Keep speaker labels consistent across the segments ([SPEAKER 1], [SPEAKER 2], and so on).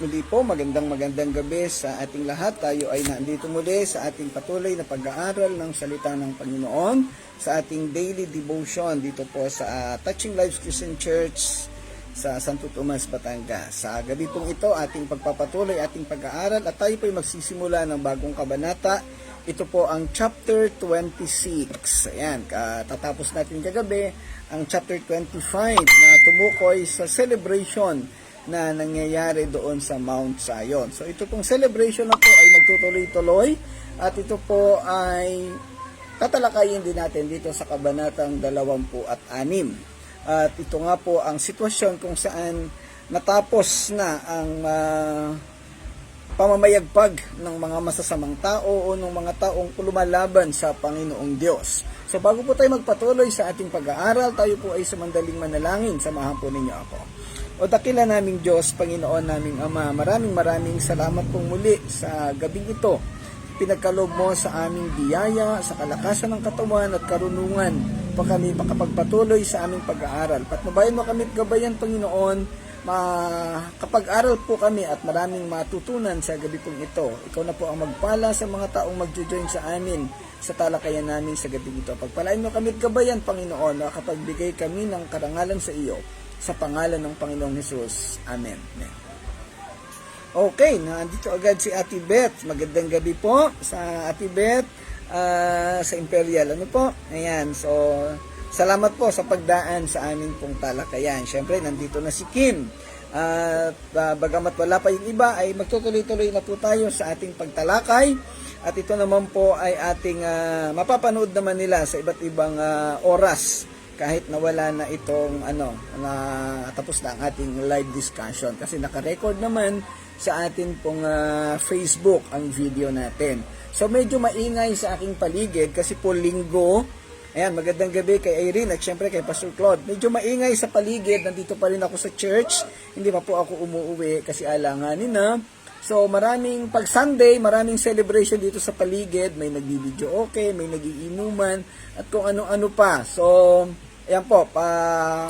[SPEAKER 1] Muli po, magandang gabi sa ating lahat. Tayo ay nandito muli sa ating patuloy na pag-aaral ng salita ng Panginoon sa ating daily devotion dito po sa Touching Lives Christian Church sa Santo Tomas, Batangas. Sa gabi pong ito, ating pagpapatuloy, ating pag-aaral at tayo po ay magsisimula ng bagong kabanata. Ito po ang chapter 26. Ayan, tatapos natin kagabi ang chapter 25 na tumukoy sa celebration na nangyayari doon sa Mount Zion. So ito pong celebration na po ay magtutuloy-tuloy at ito po ay tatalakayin din natin dito sa kabanatang 26. At ito nga po ang sitwasyon kung saan natapos na ang pamamayagpag ng mga masasamang tao o ng mga taong lumalaban sa Panginoong Diyos. So bago po tayo magpatuloy sa ating pag-aaral, tayo po ay sumandaling manalangin. Samahan po ninyo ako. O dakila naming Diyos, Panginoon naming Ama, maraming salamat pong muli sa gabing ito. Pinagkaloob mo sa aming biyaya, sa kalakasan ng katawan at karunungan pa kami makapagpatuloy sa aming pag-aaral. Patnubayan mo kami at gabayan, Panginoon, makapag-aral po kami at maraming matutunan sa gabi pong ito. Ikaw na po ang magpala sa mga taong magjo-join sa amin sa talakayan namin sa gabi ito. Pagpalain mo kami at gabayan, Panginoon, makapagbigay kami ng karangalan sa iyo. Sa pangalan ng Panginoong Hesus. Amen. Amen. Okay, nandito agad si Ate Beth. Magandang gabi po sa Ate Beth sa Imperial. Ano po? Ayan, so salamat po sa pagdaan sa amin pong talakayan. Siyempre, nandito na si Kim. At bagamat wala pa yung iba, ay magtutuloy-tuloy na po tayo sa ating pagtalakay. At ito naman po ay ating mapapanood naman nila sa iba't ibang oras. Kahit nawala na itong na tapos na ang ating live discussion kasi naka-record naman sa atin pong Facebook ang video natin. So medyo maingay sa aking paligid kasi po linggo. Ayan, magandang gabi kay Irene at syempre kay Pastor Claude. Medyo maingay sa paligid, nandito pa rin ako sa church. Hindi pa po ako umuwi kasi alanganin na. So pag Sunday, maraming celebration dito sa paligid. May nagbibideo okay, may nagiinuman at kung ano-ano pa. So ayan po,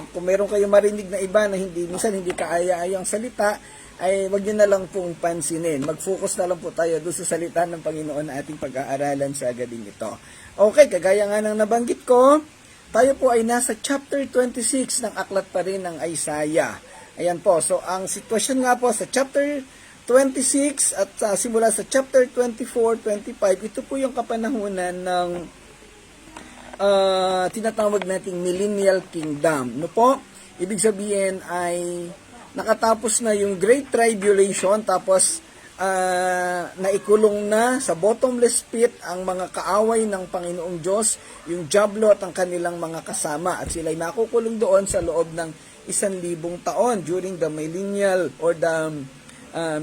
[SPEAKER 1] kung meron kayong marinig na iba na minsan hindi kaaya-ayang salita, ay wag nyo na lang pong pansinin. Mag-focus na lang po tayo doon sa salita ng Panginoon na ating pag-aaralan sa gabing ito. Okay, kagaya nga ng nabanggit ko, tayo po ay nasa chapter 26 ng aklat pa rin ng Isaiah. Ayan po, so ang sitwasyon nga po sa chapter 26 at simula sa chapter 24, 25, ito po yung kapanahunan ng tinatawag nating millennial kingdom. No po? Ibig sabihin ay nakatapos na yung Great Tribulation, tapos naikulong na sa bottomless pit ang mga kaaway ng Panginoong Diyos, yung Diablo at ang kanilang mga kasama. At sila'y makukulong doon sa loob ng 1,000 taon during the millennial or the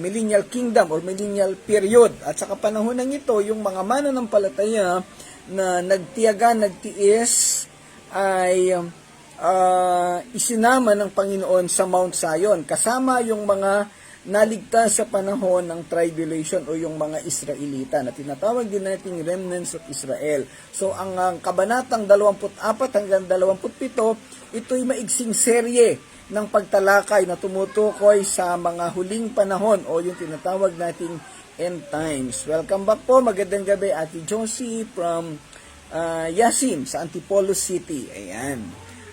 [SPEAKER 1] millennial kingdom or millennial period. At sa kapanahonan ito, yung mga mananampalataya na nagtiis ay isinama ng Panginoon sa Mount Zion kasama yung mga naligtas sa panahon ng tribulation o yung mga Israelita na tinatawag din nating remnants of Israel. So ang kabanatang 24 hanggang 27, ito'y maigsing serye ng pagtalakay na tumutukoy sa mga huling panahon o yung tinatawag nating end times. Welcome back po. Magandang gabi, Ate Josie from Yasin sa Antipolo City. Ayan.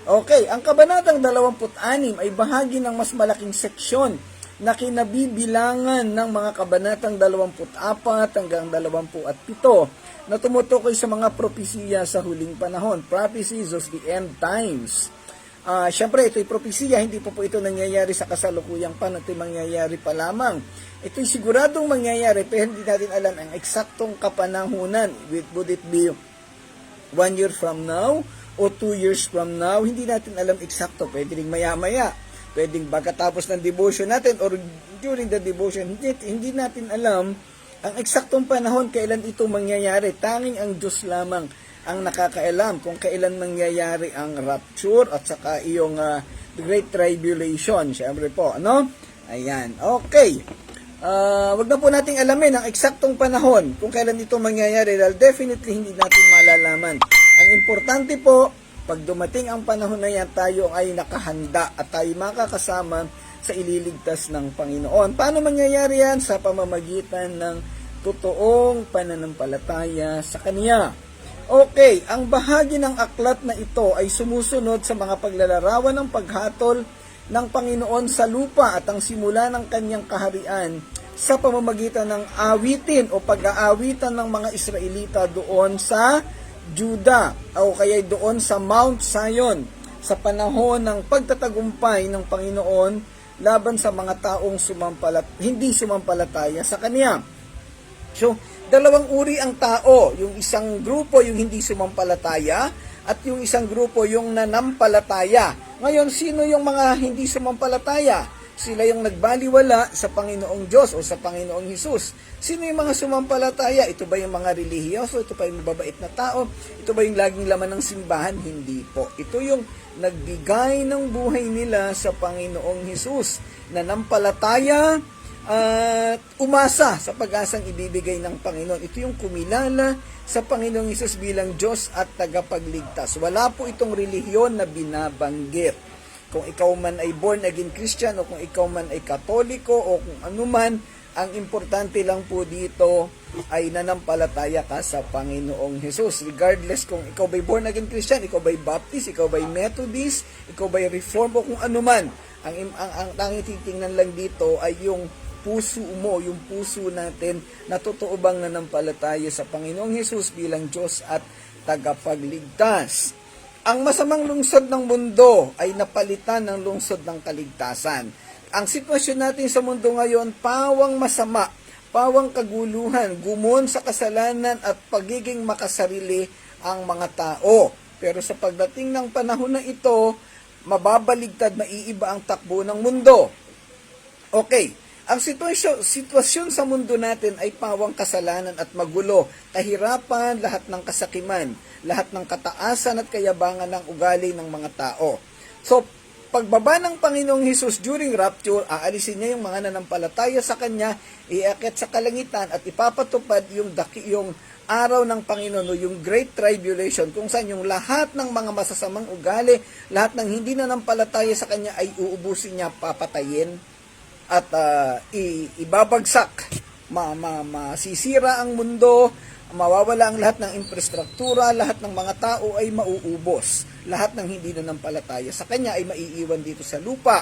[SPEAKER 1] Okay, ang kabanatang 26 ay bahagi ng mas malaking seksyon na kinabibilangan ng mga kabanatang 24 hanggang 27 na tumutukoy sa mga propesiya sa huling panahon. Prophecies of the end times. Siyempre, ito'y propesiya, hindi po ito nangyayari sa kasalukuyang panahon, ito'y mangyayari pa lamang. Ito'y siguradong mangyayari, pero hindi natin alam ang eksaktong kapanahunan. Would it be 1 year from now o 2 years from now? Hindi natin alam eksakto. Pwede rin maya-maya. Pwedeng pagkatapos ng devotion natin or during the devotion. Hindi natin alam ang eksaktong panahon kailan ito mangyayari. Tanging ang Diyos lamang ang nakakaalam kung kailan mangyayari ang rapture at saka iyong Great Tribulation. Siyempre po, ano? Ayan, okay. Wag na po nating alamin ang eksaktong panahon kung kailan ito mangyayari dahil definitely hindi natin malalaman. Ang importante po, pag dumating ang panahon na yan, tayo ay nakahanda at tayo makakasama sa ililigtas ng Panginoon. Paano mangyayari yan? Sa pamamagitan ng totoong pananampalataya sa Kanya. Okay, ang bahagi ng aklat na ito ay sumusunod sa mga paglalarawan ng paghatol ng Panginoon sa lupa at ang simula ng Kanyang kaharian sa pamamagitan ng awitin o pag-aawitan ng mga Israelita doon sa Juda o kaya doon sa Mount Zion sa panahon ng pagtatagumpay ng Panginoon laban sa mga taong hindi sumampalataya sa Kanya. So, dalawang uri ang tao, yung isang grupo yung hindi sumampalataya at yung isang grupo yung nanampalataya. Ngayon, sino yung mga hindi sumampalataya? Sila yung nagbaliwala sa Panginoong Diyos o sa Panginoong Hesus. Sino yung mga sumampalataya? Ito ba yung mga relihiyoso? Ito ba yung mababait na tao? Ito ba yung laging laman ng simbahan? Hindi po. Ito yung nagbigay ng buhay nila sa Panginoong Hesus. Nanampalataya at umasa sa pag-asang ibibigay ng Panginoon. Ito yung kumilala sa Panginoong Hesus bilang Diyos at tagapagligtas. Wala po itong relihiyon na binabanggit. Kung ikaw man ay born again Christian o kung ikaw man ay Katoliko o kung ano man, ang importante lang po dito ay nanampalataya ka sa Panginoong Hesus. Regardless kung ikaw ba'y born again Christian, ikaw ba'y Baptist, ikaw ba'y Methodist, ikaw ba'y Reform o kung ano man. Ang tanging titingnan lang dito ay yung puso mo, yung puso natin na totoo bang nanampalataya sa Panginoong Hesus bilang Diyos at tagapagligtas. Ang masamang lungsod ng mundo ay napalitan ng lungsod ng kaligtasan. Ang sitwasyon natin sa mundo ngayon, pawang masama, pawang kaguluhan, gumon sa kasalanan at pagiging makasarili ang mga tao. Pero sa pagdating ng panahon na ito, mababaligtad, maiiba ang takbo ng mundo. Okay, ang sitwasyon sa mundo natin ay pawang kasalanan at magulo, kahirapan, lahat ng kasakiman, lahat ng kataasan at kayabangan ng ugali ng mga tao. So, pagbaba ng Panginoong Hesus during rapture, aalisin niya yung mga nanampalataya sa Kanya, iakyat sa kalangitan at ipapatupad yung araw ng Panginoon o yung Great Tribulation kung saan yung lahat ng mga masasamang ugali, lahat ng hindi nanampalataya sa Kanya ay uubusin niya, papatayin at ibabagsak. Masisira ang mundo, mawawala ang lahat ng infrastruktura, lahat ng mga tao ay mauubos. Lahat ng hindi nanampalataya sa Kanya ay maiiwan dito sa lupa.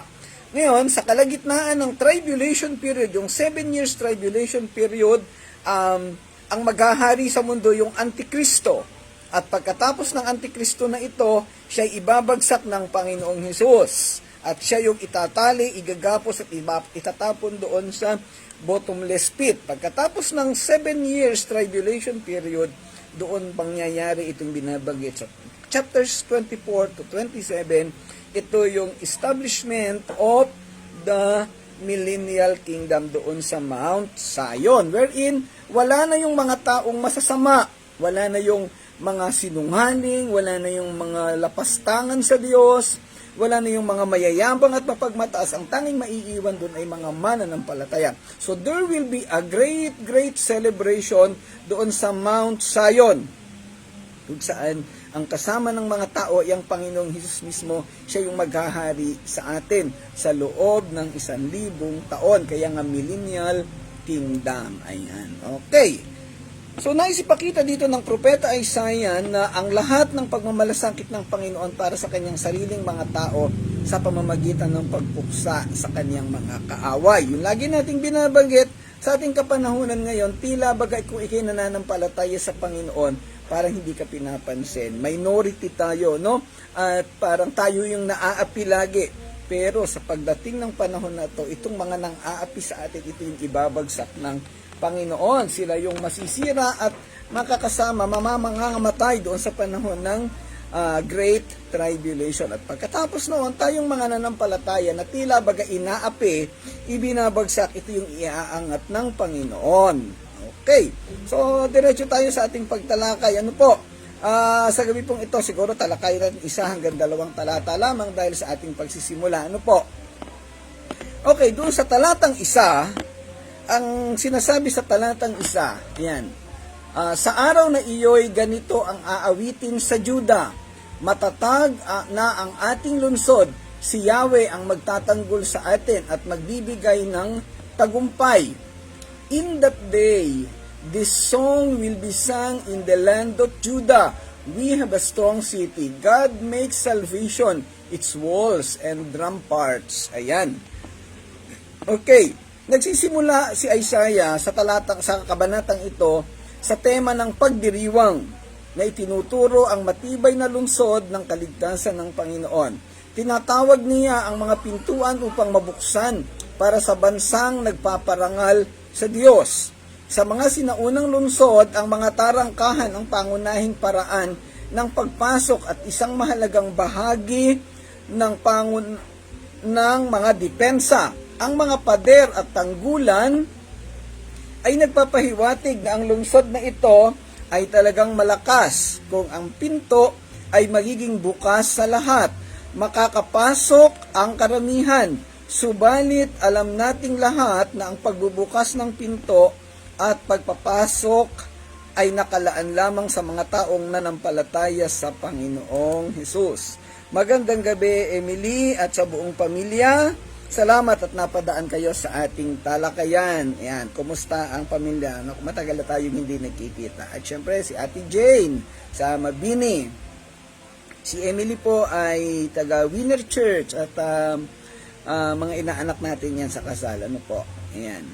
[SPEAKER 1] Ngayon, sa kalagitnaan ng tribulation period, yung 7 years tribulation period, ang maghahari sa mundo yung Antikristo. At pagkatapos ng Antikristo na ito, siya ibabagsak ng Panginoong Hesus. At siya yung itatali, igagapos at itatapon doon sa bottomless pit. Pagkatapos ng 7 years tribulation period, doon pangyayari itong binabanggit sa chapters 24 to 27. Ito yung establishment of the millennial kingdom doon sa Mount Zion, wherein wala na yung mga taong masasama, wala na yung mga sinungaling, wala na yung mga lapastangan sa Diyos, wala na yung mga mayayabang at mapagmataas. Ang tanging maiiwan doon ay mga mananampalataya. So there will be a great celebration doon sa Mount Zion, kung saan ang kasama ng mga tao ay ang Panginoong Hesus mismo. Siya yung maghahari sa atin sa loob ng 1,000 taon. Kaya nga millennial kingdom. Ayan. Okay. So, naisipakita dito ng propeta Isaiah na ang lahat ng pagmamalasakit ng Panginoon para sa kanyang sariling mga tao sa pamamagitan ng pagpuksa sa kanyang mga kaaway. Yung lagi nating binabanggit sa ating kapanahunan ngayon, tila bagay kung ikay nananampalataya sa Panginoon, parang hindi ka pinapansin. Minority tayo, no? At parang tayo yung naaapi lagi. Pero sa pagdating ng panahon na to, itong mga nang-aapi sa atin, ito yung ibabagsak ng Panginoon. Sila yung masisira at makakasama, mamamangamatay doon sa panahon ng Great Tribulation. At pagkatapos noon, tayong mga nanampalataya na tila baga inaapi, ibinabagsak, ito yung iaangat ng Panginoon. Okay. So, diretso tayo sa ating pagtalakay. Ano po? Sa gabi pong ito, siguro talakay natin 1 hanggang 2 talata lamang dahil sa ating pagsisimula. Ano po? Okay, doon sa talatang 1, ang sinasabi sa talatang 1, yan. Sa araw na iyo'y ganito ang aawitin sa Juda. Matatag na ang ating lungsod, si Yahweh ang magtatanggol sa atin at magbibigay ng tagumpay. In that day, this song will be sung in the land of Judah. We have a strong city. God makes salvation its walls and ramparts. Ayan. Okay. Nagsisimula si Isaiah sa kabanatang ito sa tema ng pagdiriwang na itinuturo ang matibay na lungsod ng kaligtasan ng Panginoon. Tinatawag niya ang mga pintuan upang mabuksan para sa bansang nagpaparangal sa Diyos. Sa mga sinaunang lungsod, ang mga tarangkahan ang pangunahing paraan ng pagpasok at isang mahalagang bahagi ng mga depensa. Ang mga pader at tanggulan ay nagpapahiwatig na ang lungsod na ito ay talagang malakas kung ang pinto ay magiging bukas sa lahat. Makakapasok ang karamihan, subalit alam nating lahat na ang pagbubukas ng pinto at pagpapasok ay nakalaan lamang sa mga taong nanampalataya sa Panginoong Hesus. Magandang gabi, Emily, at sa buong pamilya. Salamat at napadaan kayo sa ating talakayan. Ayan, kumusta ang pamilya? Matagal na tayong hindi nagkikita. At syempre, si Ate Jane sa Mabini. Si Emily po ay taga Winner Church at mga inaanak natin yan sa kasal. Ano po? Ayan.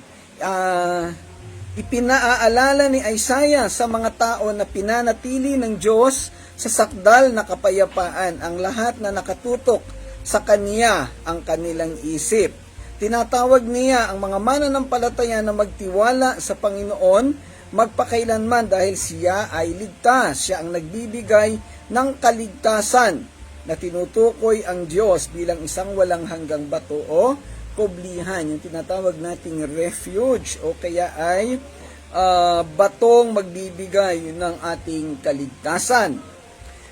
[SPEAKER 1] Ipinaaalala ni Isaiah sa mga tao na pinanatili ng Diyos sa sakdal na kapayapaan ang lahat na nakatutok sa Kanya ang kanilang isip. Tinatawag niya ang mga mananampalataya na magtiwala sa Panginoon magpakailanman dahil siya ay ligtas. Siya ang nagbibigay ng kaligtasan na tinutukoy ang Diyos bilang isang walang hanggang bato o kublihan, yung tinatawag nating refuge o kaya ay batong magbibigay ng ating kaligtasan.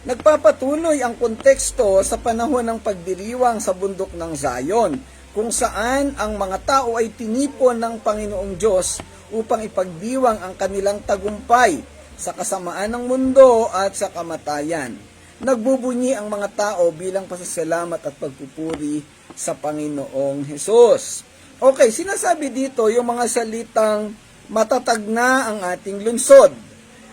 [SPEAKER 1] Nagpapatuloy ang konteksto sa panahon ng pagdiriwang sa bundok ng Zion, kung saan ang mga tao ay tinipon ng Panginoong Diyos upang ipagdiwang ang kanilang tagumpay sa kasamaan ng mundo at sa kamatayan. Nagbubunyi ang mga tao bilang pasasalamat at pagpupuri sa Panginoong Hesus. Okay, sinasabi dito yung mga salitang matatag na ang ating lungsod.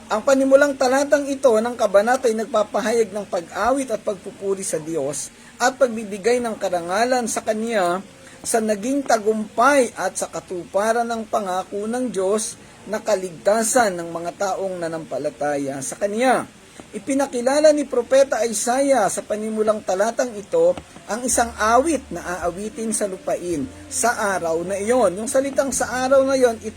[SPEAKER 1] Ang panimulang talatang ito ng kabanata ay nagpapahayag ng pag-awit at pagpupuri sa Diyos at pagbibigay ng karangalan sa Kanya sa naging tagumpay at sa katuparan ng pangako ng Diyos na kaligtasan ng mga taong nanampalataya sa Kanya. Ipinakilala ni Propeta Isaiah sa panimulang talatang ito ang isang awit na aawitin sa lupain sa araw na iyon. Yung salitang sa araw na iyon, it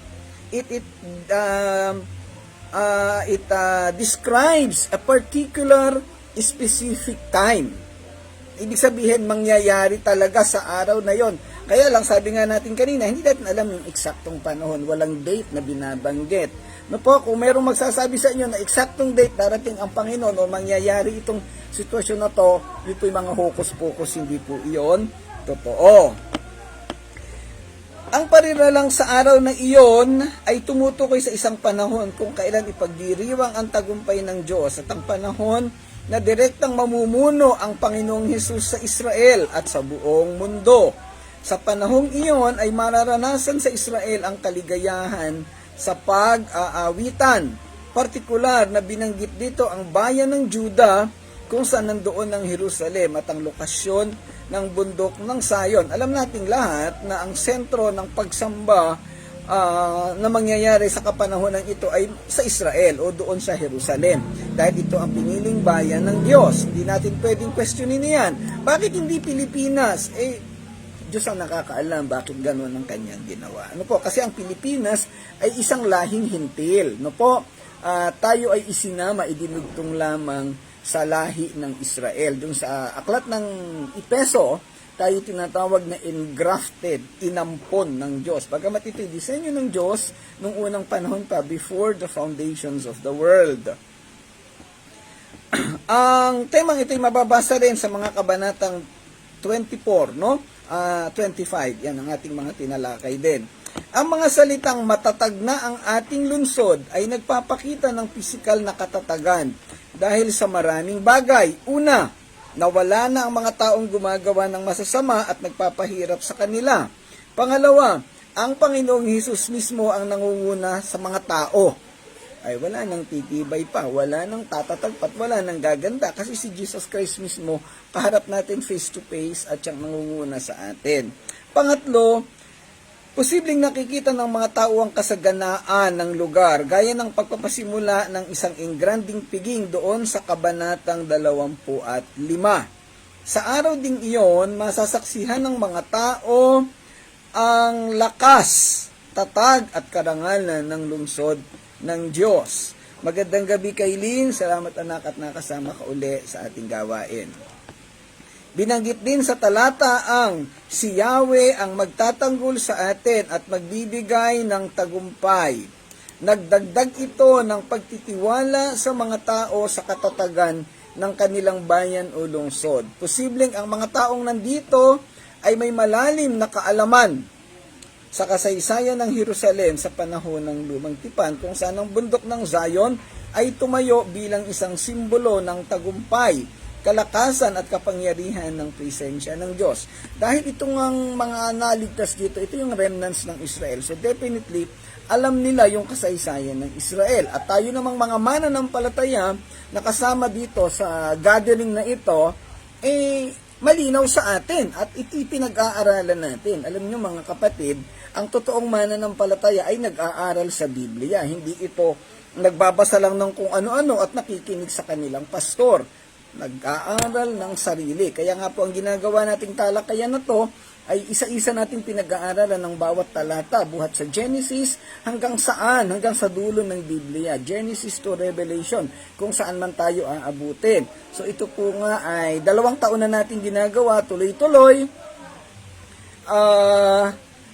[SPEAKER 1] describes a particular specific time. Ibig sabihin, mangyayari talaga sa araw na yon. Kaya lang, sabi nga natin kanina, hindi natin alam yung eksaktong panahon. Walang date na binabanggit. No po, kung merong magsasabi sa inyo na eksaktong date darating ang Panginoon o mangyayari itong sitwasyon na to, yun po yung mga hokus-pokus, hindi po iyon totoo. Ang pariralang sa araw na iyon ay tumutukoy sa isang panahon kung kailan ipagdiriwang ang tagumpay ng Diyos at ang panahon na direktang mamumuno ang Panginoong Hesus sa Israel at sa buong mundo. Sa panahong iyon ay mararanasan sa Israel ang kaligayahan sa pag-aawitan. Partikular na binanggit dito ang bayan ng Juda kung saan nandoon ang Jerusalem at ang lokasyon ng bundok ng Zion. Alam nating lahat na ang sentro ng pagsamba na mangyayari sa kapanahonan ito ay sa Israel o doon sa Jerusalem. Dahil ito ang piniling bayan ng Diyos. Hindi natin pwedeng questionin yan. Bakit hindi Pilipinas? Diyos ang nakakaalam bakit gano'n ang kanyang ginawa. Ano po? Kasi ang Pilipinas ay isang lahing hintil. No po? Tayo ay isinama, idinugtong lamang sa lahi ng Israel. Doon sa aklat ng Efeso, tayo tinatawag na engrafted, inampon ng Diyos. Bagamat ito disenyo ng Diyos nung unang panahon pa, before the foundations of the world. Ang temang ito ay mababasa rin sa mga kabanatang 24, no? 25, yan ang ating mga tinalakay din. Ang mga salitang matatag na ang ating lungsod ay nagpapakita ng pisikal na katatagan dahil sa maraming bagay. Una, Nawala na ang mga taong gumagawa ng masasama at nagpapahirap sa kanila. Pangalawa, ang Panginoong Hesus mismo ang nangunguna sa mga tao. Ay wala nang titibay pa, wala nang tatatagpat, wala nang gaganda kasi si Jesus Christ mismo kaharap natin face to face at siyang nangunguna sa atin. Pangatlo, posibleng nakikita ng mga tao ang kasaganaan ng lugar gaya ng pagpapasimula ng isang engranding piging doon sa kabanatang 25. Sa araw ding iyon, masasaksihan ng mga tao ang lakas, tatag at karangalan ng lungsod ng Diyos. Magandang gabi kay Lynn. Salamat anak at nakasama ka uli sa ating gawain. Binanggit din sa talata ang si Yahweh ang magtatanggol sa atin at magbibigay ng tagumpay. Nagdagdag ito ng pagtitiwala sa mga tao sa katatagan ng kanilang bayan o lungsod. Posibleng ang mga taong nandito ay may malalim na kaalaman sa kasaysayan ng Jerusalem sa panahon ng Lumang Tipan kung saan ang bundok ng Zion ay tumayo bilang isang simbolo ng tagumpay, kalakasan at kapangyarihan ng presensya ng Diyos. Dahil itong ang mga naligtas dito, ito yung remnants ng Israel. So definitely, alam nila yung kasaysayan ng Israel. At tayo namang mga mananampalataya na kasama dito sa gathering na ito, malinaw sa atin at iti pinag-aaralan natin. Alam niyo mga kapatid, ang totoong mananampalataya ay nag-aaral sa Biblia. Hindi ito nagbabasa lang ng kung ano-ano at nakikinig sa kanilang pastor. Nag-aaral ng sarili. Kaya nga po ang ginagawa nating talakayan na to ay isa-isa nating pinag-aaralan ng bawat talata buhat sa Genesis hanggang saan, hanggang sa dulo ng Biblia. Genesis to Revelation, kung saan man tayo aabutin. So ito po nga ay 2 taon na natin ginagawa, tuloy-tuloy.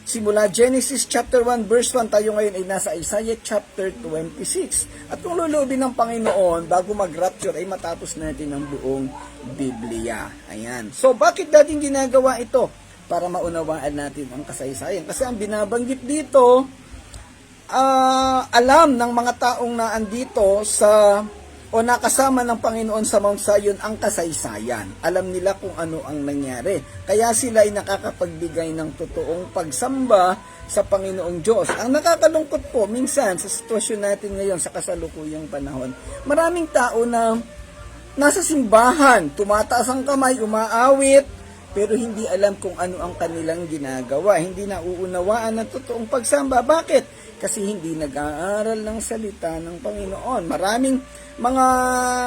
[SPEAKER 1] Simula Genesis chapter 1 verse 1, tayo ngayon ay nasa Isaiah chapter 26. At kung luluubin ng Panginoon, bago mag-rapture ay matapos natin ang buong Biblia. Ayan. So bakit natin ginagawa ito? Para maunawaan natin ang kasaysayan. Kasi ang binabanggit dito, alam ng mga taong naandito o nakasama ng Panginoon sa Mount Zion ang kasaysayan. Alam nila kung ano ang nangyari. Kaya sila ay nakakapagbigay ng totoong pagsamba sa Panginoong Diyos. Ang nakakalungkot po, minsan sa sitwasyon natin ngayon sa kasalukuyang panahon, maraming tao na nasa simbahan, tumataas ang kamay, umaawit, pero hindi alam kung ano ang kanilang ginagawa. Hindi nauunawaan ng totoong pagsamba. Bakit? Kasi hindi nag-aaral ng salita ng Panginoon. Maraming mga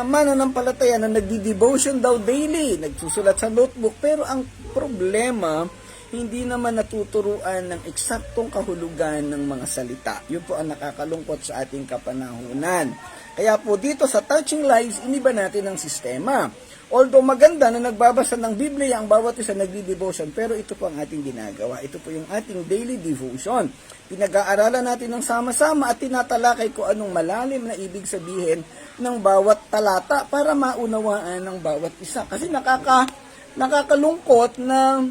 [SPEAKER 1] mananampalataya na nagdi-devotion daw daily, nagsusulat sa notebook, pero ang problema, hindi naman natuturuan ng eksaktong kahulugan ng mga salita. Yun po ang nakakalungkot sa ating kapanahunan. Kaya po dito sa Touching Lives, iniba natin ang sistema. Although maganda na nagbabasa ng Biblia ang bawat isa nagdi-devotion, pero ito po ang ating ginagawa. Ito po yung ating daily devotion. Pinag-aaralan natin ng sama-sama at tinatalakay ko anong malalim na ibig sabihin ng bawat talata para maunawaan ng bawat isa. Kasi nakakalungkot na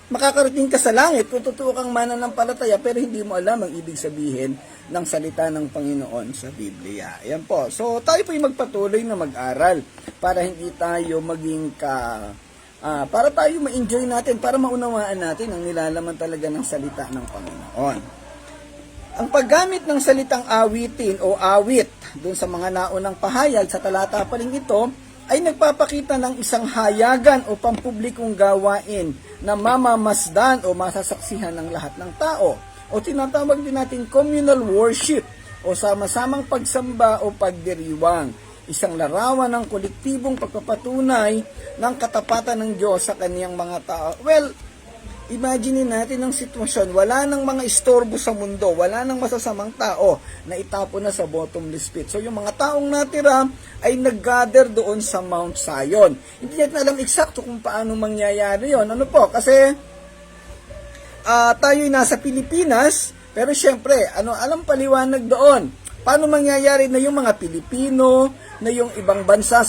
[SPEAKER 1] makakarating ka sa langit kung totoo kang mananampalataya pero hindi mo alam ang ibig sabihin ng salita ng Panginoon sa Biblia. Ayan po. So tayo po yung magpatuloy na mag-aral para hindi tayo maging para tayo ma-enjoy natin, para maunawaan natin ang nilalaman talaga ng salita ng Panginoon. Ang paggamit ng salitang awitin o awit dun sa mga naunang pahayag sa talata pa rin ito ay nagpapakita ng isang hayagan o pampublikong gawain na mamamasdan o masasaksihan ng lahat ng tao. O tinatawag din natin communal worship o sama-samang pagsamba o pagdiriwang. Isang larawan ng kolektibong pagpapatunay ng katapatan ng Diyos sa kaniyang mga tao. Well, imagine natin ang sitwasyon, wala nang mga istorbo sa mundo, wala nang masasamang tao na itapon na sa bottomless pit. So yung mga taong natira ay nag-gather doon sa Mount Zion. Hindi natin alam eksakto kung paano mangyayari yon. Ano po? Kasi tayo'y nasa Pilipinas, pero syempre, alam paliwanag doon. Paano mangyayari na yung mga Pilipino, na yung ibang bansa,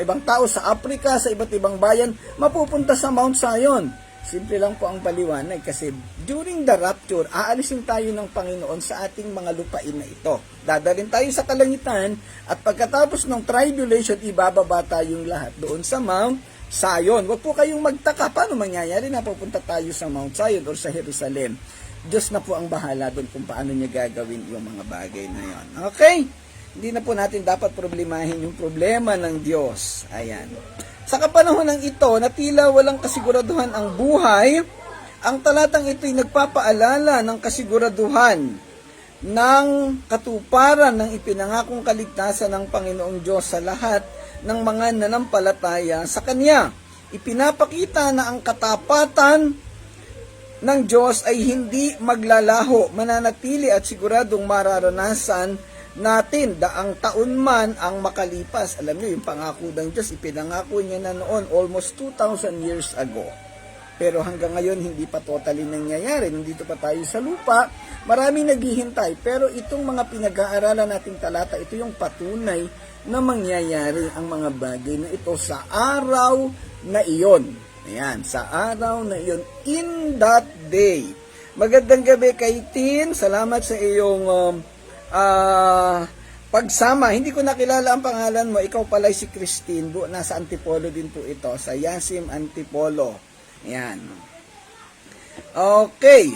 [SPEAKER 1] ibang tao sa Africa, sa iba't ibang bayan, mapupunta sa Mount Zion? Simple lang po ang paliwanag kasi during the rapture, aalisin tayo ng Panginoon sa ating mga lupain na ito. Dadalhin tayo sa kalangitan at pagkatapos ng tribulation, ibababa tayong lahat doon sa Mount Zion. Huwag po kayong magtaka paano mangyayari na pupunta tayo sa Mount Zion or sa Jerusalem. Diyos na po ang bahala doon kung paano niya gagawin yung mga bagay na yon. Okay? Hindi na po natin dapat problemahin yung problema ng Diyos. Ayan. Sa kapanahon ng ito, na tila walang kasiguraduhan ang buhay, ang talatang ito'y nagpapaalala ng kasiguraduhan ng katuparan ng ipinangakong kaligtasan ng Panginoong Diyos sa lahat ng mga nanampalataya sa Kanya. Ipinapakita na ang katapatan ng Diyos ay hindi maglalaho, mananatili at siguradong mararanasan natin daang taon man ang makalipas. Alam niyo, yung pangako ng Diyos, ipinangako niya na noon almost 2,000 years ago. Pero hanggang ngayon, hindi pa totally nangyayari. Nandito pa tayo sa lupa, maraming naghihintay. Pero itong mga pinag-aaralan nating talata, ito yung patunay na mangyayari ang mga bagay na ito sa araw na iyon. Ayan, sa araw na iyon, in that day. Magandang gabi kay Tin. Salamat sa iyong pagsama. Hindi ko nakilala ang pangalan mo. Ikaw pala si Christine. Nasa Antipolo din po ito. Sa Yasim Antipolo. Ayan. Okay.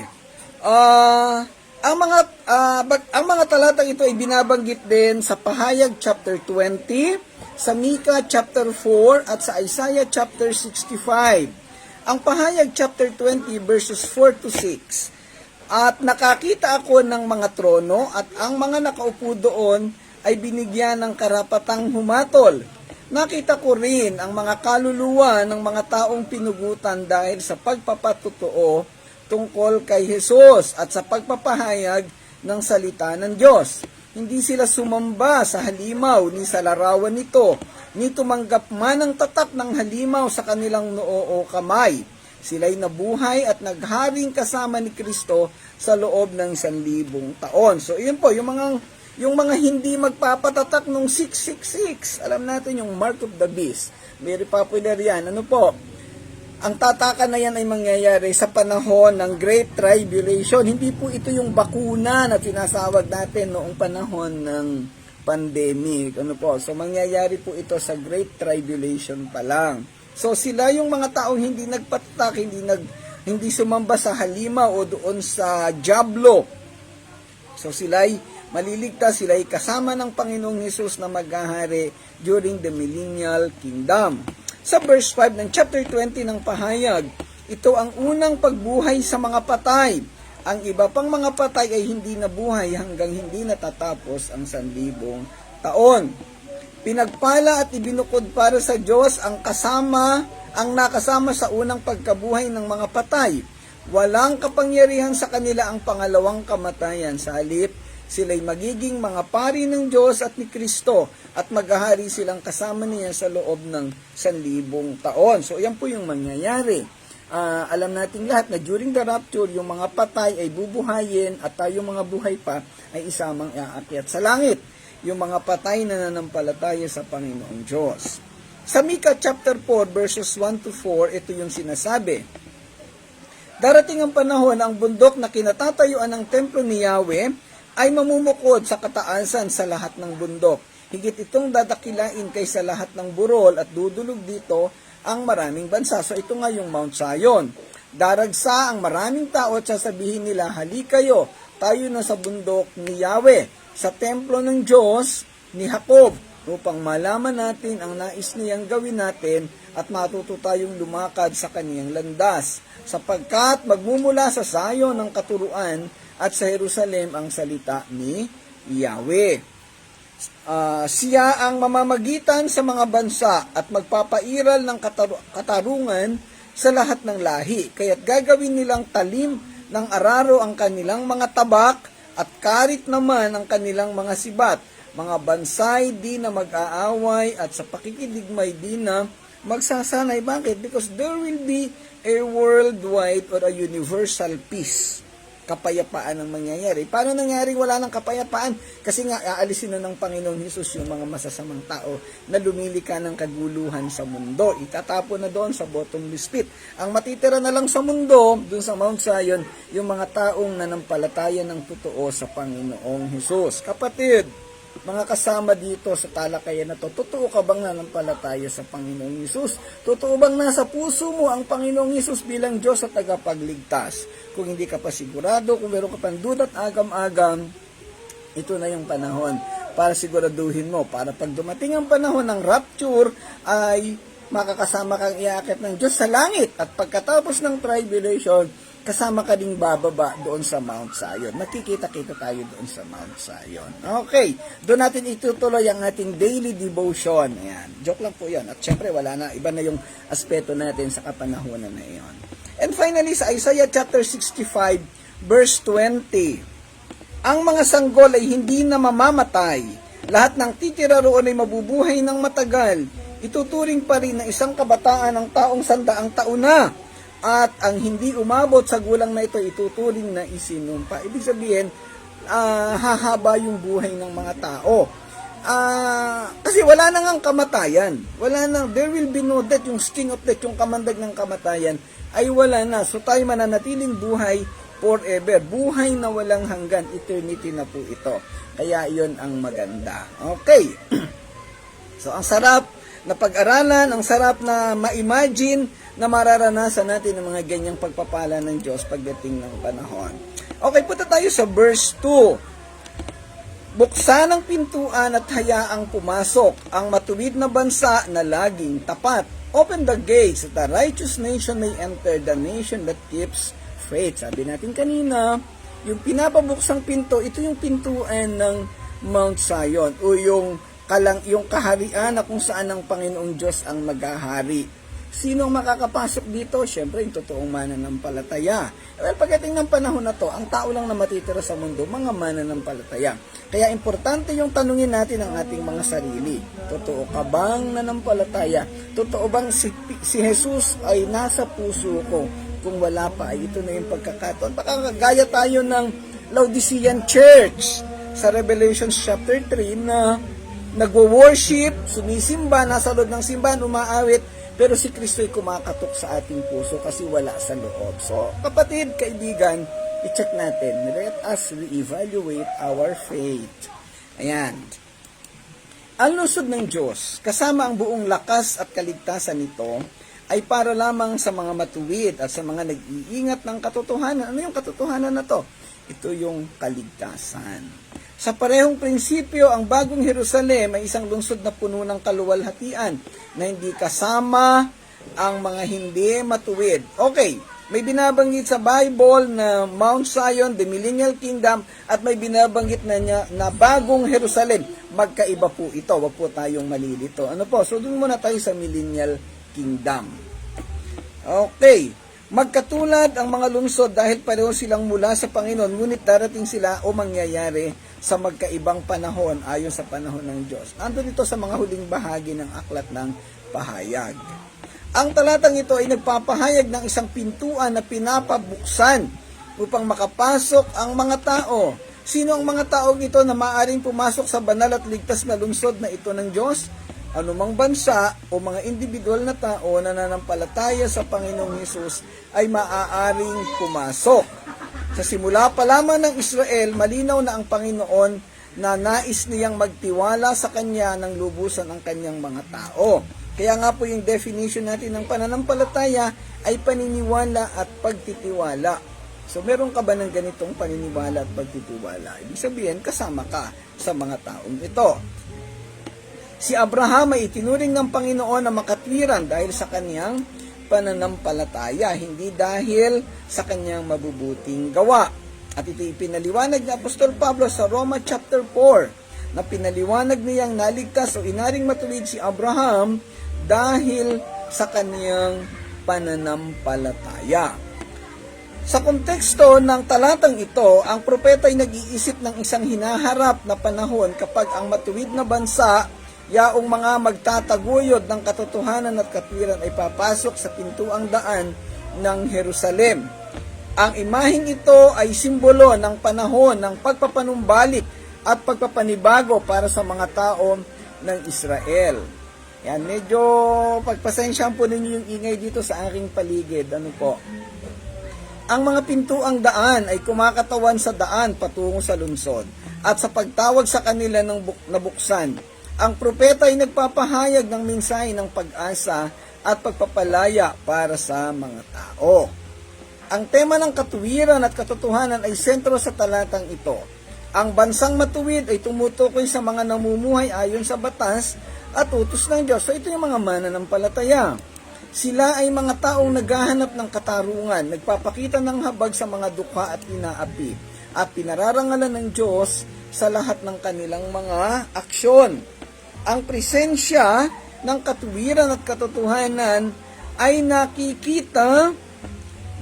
[SPEAKER 1] Ang mga talatang ito ay binabanggit din sa Pahayag chapter 20, sa Mika chapter 4 at sa Isaiah chapter 65. Ang Pahayag chapter 20 verses 4 to 6. At nakakita ako ng mga trono at ang mga nakaupo doon ay binigyan ng karapatang humatol. Nakita ko rin ang mga kaluluwa ng mga taong pinugutan dahil sa pagpapatotoo tungkol kay Jesus at sa pagpapahayag ng salita ng Diyos. Hindi sila sumamba sa halimaw ni sa larawan nito, ni tumanggap man ang tatak ng halimaw sa kanilang noo o kamay. Sila'y nabuhay at nagharing kasama ni Kristo sa loob ng 1,000 taon. So, yun po, yung mga hindi magpapatatak nung 666. Alam natin yung Mark of the Beast. Very popular yan. Ano po? Ang tatakan na yan ay mangyayari sa panahon ng Great Tribulation. Hindi po ito yung bakuna na tinasawag natin noong panahon ng pandemic. Ano po? So, mangyayari po ito sa Great Tribulation pa lang. So sila yung mga taong hindi nagpatak, hindi sumamba sa halima o doon sa diablo. So sila'y maliligtas, sila'y kasama ng Panginoong Hesus na maghahari during the millennial kingdom. Sa verse 5 ng chapter 20 ng Pahayag, ito ang unang pagbuhay sa mga patay. Ang iba pang mga patay ay hindi nabuhay hanggang hindi natatapos ang 1,000 taon. Pinagpala at ibinukod para sa Diyos ang nakasama sa unang pagkabuhay ng mga patay. Walang kapangyarihan sa kanila ang pangalawang kamatayan. Sa halip, sila'y magiging mga pari ng Diyos at ni Kristo at maghahari silang kasama niya sa loob ng 1,000 taon. So, yan po yung mangyayari. Alam natin lahat na during the rapture, yung mga patay ay bubuhayin at tayo mga buhay pa ay isamang aakyat sa langit. Yung mga patay na nanampalataya sa Panginoong Diyos. Sa Mika chapter 4 verses 1 to 4, ito yung sinasabi. Darating ang panahon na ang bundok na kinatatayuan ng templo ni Yahweh ay mamumukod sa kataasan sa lahat ng bundok. Higit itong dadakilain kaysa lahat ng burol at dudulog dito ang maraming bansa. So ito nga yung Mount Zion. Daragsa ang maraming tao at sasabihin nila, "Halika kayo, tayo na sa bundok ni Yahweh, sa templo ng Diyos ni Jacob, upang malaman natin ang nais niyang gawin natin at matuto tayong lumakad sa kaniyang landas, sapagkat magmumula sa Zion ng katuruan at sa Jerusalem ang salita ni Yahweh. Siya ang mamamagitan sa mga bansa at magpapairal ng katarungan sa lahat ng lahi, kaya't gagawin nilang talim ng araro ang kanilang mga tabak at karit naman ang kanilang mga sibat. Mga bansay di na mag-aaway at sa pakikidigmay di na magsasanay. Bakit? Because there will be a worldwide or a universal peace. kapayapaan ang mangyayari. Paano nangyari wala ng kapayapaan? Kasi nga aalisin na ng Panginoong Hesus yung mga masasamang tao na lumilika ng kaguluhan sa mundo. Itatapon na doon sa bottomless pit. Ang matitira na lang sa mundo, doon sa Mount Zion, yung mga taong nanampalataya ng totoo sa Panginoong Hesus. Kapatid, mga kasama dito sa talakayan na to, totoo ka bang nanampalataya sa Panginoong Hesus? Totoo bang nasa puso mo ang Panginoong Hesus bilang Diyos at tagapagligtas? Kung hindi ka pa sigurado, kung meron ka pang duda't agam-agam, ito na yung panahon para siguraduhin mo. Para pag dumating ang panahon ng rapture, ay makakasama kang iaakit ng Diyos sa langit. At pagkatapos ng tribulation, kasama ka ding bababa doon sa Mount Zion. Nakikita-kita tayo doon sa Mount Zion. Okay, doon natin itutuloy ang ating daily devotion. Ayan, joke lang po yan. At syempre, wala na, iba na yung aspeto natin sa kapanahunan na iyon. And finally, sa Isaiah chapter 65, verse 20, ang mga sanggol ay hindi na mamamatay. Lahat ng titira roon ay mabubuhay ng matagal. Ituturing pa rin na isang kabataan ng taong 100 taon na. At ang hindi umabot sa gulang na ito, ituturing na isinumpa. Ibig sabihin, hahaba yung buhay ng mga tao. Kasi wala na ngang kamatayan. There will be no death. Yung sting of death, yung kamandag ng kamatayan, ay wala na. So tayo mananatiling buhay forever. Buhay na walang hanggan. Eternity na po ito. Kaya iyon ang maganda. Okay. So ang sarap na pag-aralan, ang sarap na ma-imagine na mararanasan natin ang mga ganyang pagpapala ng Diyos pagdating ng panahon. Okay, punta tayo sa verse 2. Buksan ang pintuan at hayaang pumasok ang matuwid na bansa na laging tapat. Open the gates that the righteous nation may enter, the nation that keeps faith. Sabi natin kanina, yung pinapabuksang pinto, ito yung pintuan ng Mount Zion o yung kaharian na kung saan ang Panginoong Diyos ang maghahari. Sino ang makakapasok dito? Siyempre, yung totoong mananampalataya. Well, pagdating ng panahon na to, ang tao lang na matitira sa mundo, mga mananampalataya. Kaya importante yung tanungin natin ang ating mga sarili. Totoo ka bang nanampalataya? Totoo bang si Jesus ay nasa puso ko? Kung wala pa, ay ito na yung pagkakataon. Baka gaya tayo ng Laodicean Church sa Revelation chapter 3 na nagwo-worship, sumisimba, nasa loob ng simbahan, umaawit, pero si Kristo ay kumakatok sa ating puso kasi wala sa loob. So, kapatid, kaibigan, i-check natin. Let us re-evaluate our faith. Ayan. Ang lungsod ng Diyos, kasama ang buong lakas at kaligtasan nito, ay para lamang sa mga matuwid at sa mga nag-iingat ng katotohanan. Ano yung katotohanan na to? Ito yung kaligtasan. Sa parehong prinsipyo, ang bagong Jerusalem ay isang lungsod na puno ng kaluwalhatian na hindi kasama ang mga hindi matuwid. Okay, may binabanggit sa Bible na Mount Zion, the Millennial Kingdom, at may binabanggit na bagong Jerusalem. Magkaiba po ito, wag po tayong malilito. Ano po? So doon muna tayo sa Millennial Kingdom. Okay, magkatulad ang mga lungsod dahil pareho silang mula sa Panginoon, ngunit darating sila o mangyayari sa magkaibang panahon ayon sa panahon ng Diyos. Nandun ito sa mga huling bahagi ng aklat ng pahayag. Ang talatang ito ay nagpapahayag ng isang pintuan na pinapabuksan upang makapasok ang mga tao. Sino ang mga taong ito na maaaring pumasok sa banal at ligtas na lungsod na ito ng Diyos? Anumang bansa o mga individual na tao na nananampalataya sa Panginoong Hesus ay maaaring pumasok. Sa simula pa lamang ng Israel, malinaw na ang Panginoon na nais niyang magtiwala sa Kanya ng lubusan ang Kanyang mga tao. Kaya nga po yung definition natin ng pananampalataya ay paniniwala at pagtitiwala. So meron ka ba ng ganitong paniniwala at pagtitiwala? Ibig sabihin, kasama ka sa mga taong ito. Si Abraham ay itinuring ng Panginoon na makatwiran dahil sa kanyang pananampalataya, hindi dahil sa kanyang mabubuting gawa. At ito ipinaliwanag ni Apostol Pablo sa Roma chapter 4, na pinaliwanag niyang naligtas o inaring matuwid si Abraham dahil sa kanyang pananampalataya. Sa konteksto ng talatang ito, ang propeta ay nag-iisip ng isang hinaharap na panahon kapag ang matuwid na bansa, yaong mga magtataguyod ng katotohanan at katwiran ay papasok sa pintuang daan ng Jerusalem. Ang imaheng ito ay simbolo ng panahon ng pagpapanumbalik at pagpapanibago para sa mga tao ng Israel. Yan, medyo pagpasensyahan po ninyo yung ingay dito sa aking paligid. Ano po? Ang mga pintuang daan ay kumakatawan sa daan patungo sa lungsod. At sa pagtawag sa kanila ng nabuksan, ang propeta ay nagpapahayag ng mensahe ng pag-asa at pagpapalaya para sa mga tao. Ang tema ng katuwiran at katotohanan ay sentro sa talatang ito. Ang bansang matuwid ay tumutukoy sa mga namumuhay ayon sa batas at utos ng Diyos. So ito yung mga mananampalataya. Sila ay mga taong naghahanap ng katarungan, nagpapakita ng habag sa mga dukha at inaapi, at pinararangalan ng Diyos sa lahat ng kanilang mga aksyon. Ang presensya ng katuwiran at katotohanan ay nakikita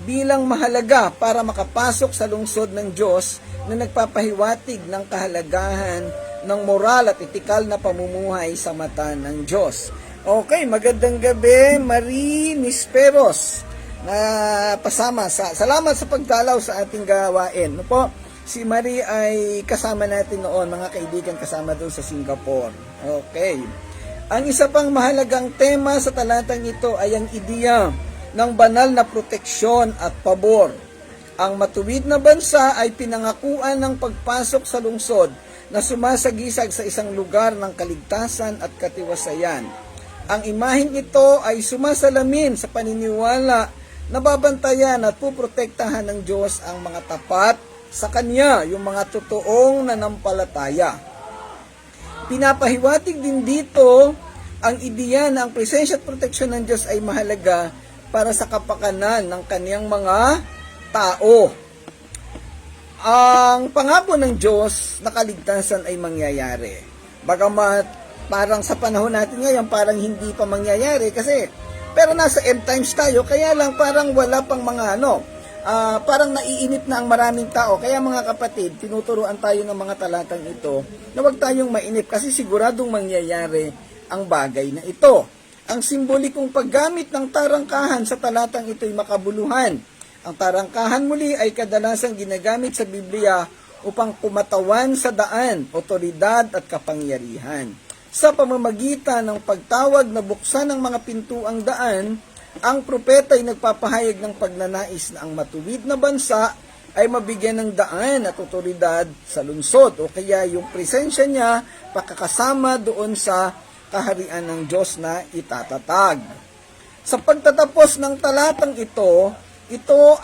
[SPEAKER 1] bilang mahalaga para makapasok sa lungsod ng Diyos na nagpapahiwatig ng kahalagahan ng moral at etikal na pamumuhay sa mata ng Diyos. Okay, magandang gabi, Marie Nisperos, na pasama salamat sa pagdalaw sa ating gawain. No po, si Marie ay kasama natin noon, mga kaibigan, kasama doon sa Singapore. Okay. Ang isa pang mahalagang tema sa talatang ito ay ang ideya ng banal na proteksyon at pabor. Ang matuwid na bansa ay pinangakuan ng pagpasok sa lungsod na sumasagisag sa isang lugar ng kaligtasan at katiwasayan. Ang imaheng ito ay sumasalamin sa paniniwala na babantayan at puprotektahan ng Diyos ang mga tapat sa Kanya, yung mga totoong nanampalataya. Pinapahiwatig din dito ang ideya na ang presensya at proteksyon ng Diyos ay mahalaga para sa kapakanan ng Kaniyang mga tao. Ang pangako ng Diyos na kaligtasan ay mangyayari. Bagamat parang sa panahon natin ngayon parang hindi pa mangyayari kasi pero nasa end times tayo, kaya lang parang wala pang mga parang naiinip na ang maraming tao. Kaya mga kapatid, tinuturuan tayo ng mga talatang ito na huwag tayong mainip kasi siguradong mangyayari ang bagay na ito. Ang simbolikong paggamit ng tarangkahan sa talatang ito ay makabuluhan. Ang tarangkahan muli ay kadalasang ginagamit sa Biblia upang kumatawan sa daan, otoridad at kapangyarihan. Sa pamamagitan ng pagtawag na buksan ng mga pintuang daan, ang propeta ay nagpapahayag ng pagnanais na ang matuwid na bansa ay mabigyan ng daan at otoridad sa lungsod o kaya yung presensya niya pakakasama doon sa kaharian ng Diyos na itatatag. Sa pagtatapos ng talatang ito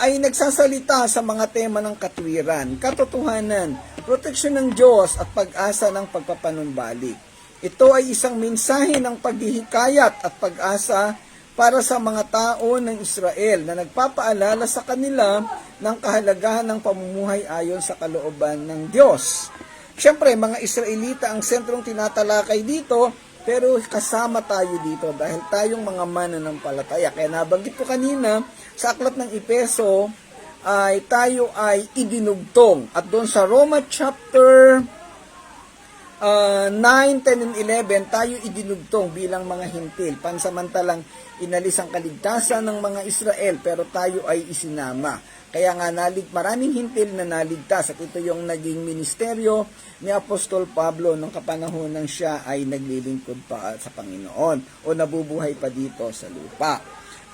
[SPEAKER 1] ay nagsasalita sa mga tema ng katwiran, katotohanan, proteksyon ng Diyos at pag-asa ng pagpapanumbalik. Ito ay isang mensahe ng paghihikayat at pag-asa para sa mga tao ng Israel na nagpapaalala sa kanila ng kahalagahan ng pamumuhay ayon sa kalooban ng Diyos. Siyempre, mga Israelita ang sentrong tinatalakay dito, pero kasama tayo dito dahil tayong mga mananampalataya. Kaya nabanggit ko kanina, sa aklat ng Epeso, ay tayo ay idinugtong. At doon sa Roma chapter 9, 10, and 11, tayo idinugtong bilang mga hintil. Pansamantalang inalis ang kaligtasan ng mga Israel, pero tayo ay isinama. Kaya nga maraming hintil na naligtas at ito yung naging ministeryo ni Apostol Pablo nung kapanahon ng siya ay naglilingkod pa sa Panginoon o nabubuhay pa dito sa lupa.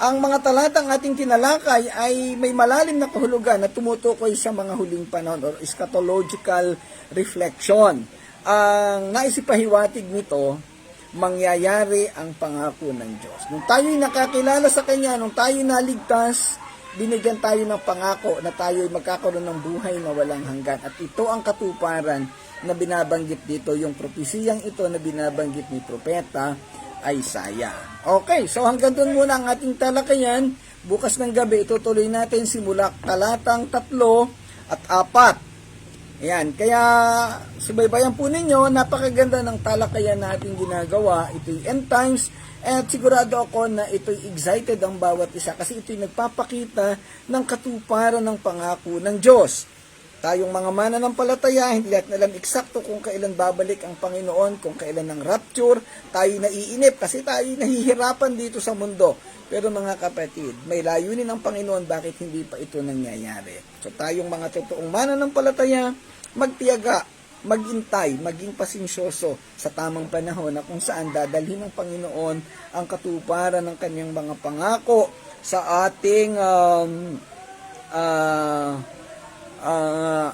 [SPEAKER 1] Ang mga talatang ating tinalakay ay may malalim na kahulugan na tumutukoy sa mga huling panahon or eschatological reflection. Ang naisipahiwatig nito, mangyayari ang pangako ng Diyos. Nung tayo'y nakakilala sa Kanya, nung tayo'y naligtas, binigyan tayo ng pangako na tayo'y magkakaroon ng buhay na walang hanggan. At ito ang katuparan na binabanggit dito, yung propesiyang ito na binabanggit ni Propeta Isaiah. Okay, so hanggang doon muna ang ating talakayan. Bukas ng gabi, itutuloy natin simula talatang 3 at 4. Ayan, kaya subaybayan po ninyo, napakaganda ng talakayan na ating ginagawa. Ito'y end times, at sigurado ako na ito'y excited ang bawat isa kasi ito'y nagpapakita ng katuparan ng pangako ng Diyos. Tayong mga mananampalataya, hindi natin alam eksakto kung kailan babalik ang Panginoon, kung kailan ang rapture. Tayo naiinip kasi tayo nahihirapan dito sa mundo. Pero mga kapatid, may layunin ng Panginoon, bakit hindi pa ito nangyayari? So tayong mga totoong mananampalataya, magtiyaga, maghintay, maging pasensyoso sa tamang panahon na kung saan dadalhin ng Panginoon ang katuparan ng kanyang mga pangako sa ating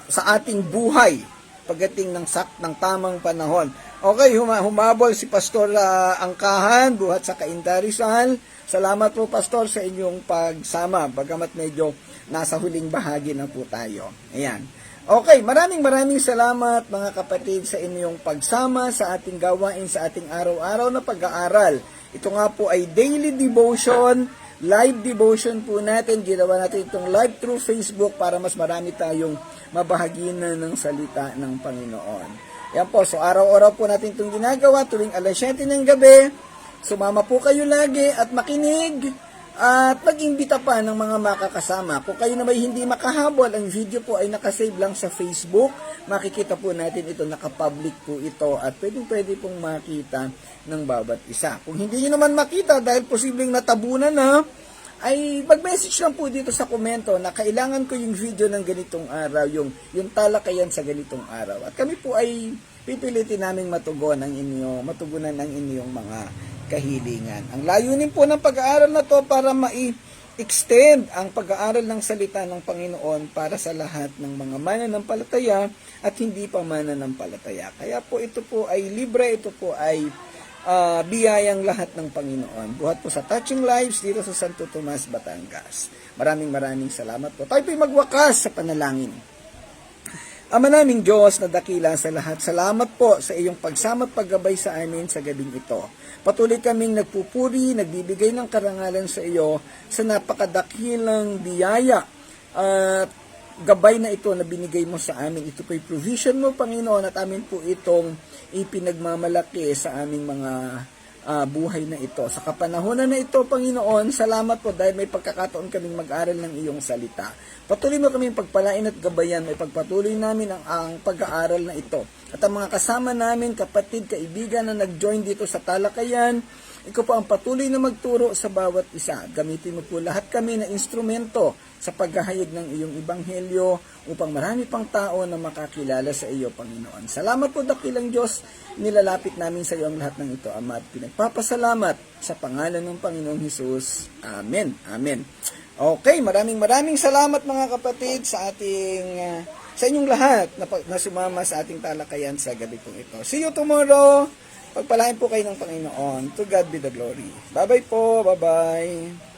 [SPEAKER 1] sa ating buhay pagdating ng tamang panahon. Okay, humabol si Pastor Angkahan, buhat sa Cainta, Rizal. Salamat po, Pastor, sa inyong pagsama, bagamat medyo nasa huling bahagi na po tayo. Ayan. Okay, maraming salamat mga kapatid sa inyong pagsama sa ating gawain, sa ating araw-araw na pag-aaral. Ito nga po ay daily devotion, live devotion po natin. Ginawa natin itong live through Facebook para mas marami tayong mabahaginan ng salita ng Panginoon. Yan po, so araw-araw po natin itong ginagawa tuwing alas 7 ng gabi. Sumama po kayo lagi at makinig at mag-imbita pa ng mga makakasama. Kung kayo na may hindi makahabol, ang video po ay nakasave lang sa Facebook. Makikita po natin ito, nakapublic po ito at pwede pong makita ng bawat isa. Kung hindi nyo naman makita dahil posibleng natabunan na, ay mag-message lang po dito sa komento na kailangan ko yung video ng ganitong araw, yung talakayan sa ganitong araw. At kami po ay pipilitin naming matugunan ang inyong mga kahilingan. Ang layunin po ng pag-aaral na to para extend ang pag-aaral ng salita ng Panginoon para sa lahat ng mga mananampalataya at hindi pa mananampalataya. Kaya po ito po ay libre, ito po ay biyayang lahat ng Panginoon. Buhat po sa Touching Lives dito sa Santo Tomas, Batangas. Maraming salamat po. Tayo po'y magwakas sa panalangin. Ama naming Diyos na dakila sa lahat, salamat po sa iyong pagsama at paggabay sa amin sa gabing ito. Patuloy kaming nagpupuri, nagbibigay ng karangalan sa iyo sa napakadakilang biyaya at gabay na ito na binigay mo sa amin. Ito po'y provision mo, Panginoon, at amin po itong ipinagmamalaki sa aming mga buhay na ito. Sa kapanahonan na ito, Panginoon, salamat po dahil may pagkakataon kaming mag-aral ng iyong salita. Patuloy mo kaming pagpalain at gabayan, may pagpatuloy namin ang pag-aaral na ito. At ang mga kasama namin, kapatid, kaibigan na nag-join dito sa talakayan, ikaw po ang patuloy na magturo sa bawat isa. Gamitin mo po lahat kami na instrumento sa paghahayag ng iyong ebanghelyo upang marami pang tao na makakilala sa iyo, Panginoon. Salamat po, dakilang Diyos. Nilalapit namin sa iyo ang lahat ng ito, Ama, at pinagpapasalamat sa pangalan ng Panginoong Hesus. Amen. Amen. Okay, maraming salamat mga kapatid sa sa inyong lahat na sumama sa ating talakayan sa gabi pong ito. See you tomorrow. Pagpalain po kayo ng Panginoon. To God be the glory. Bye-bye po. Bye-bye.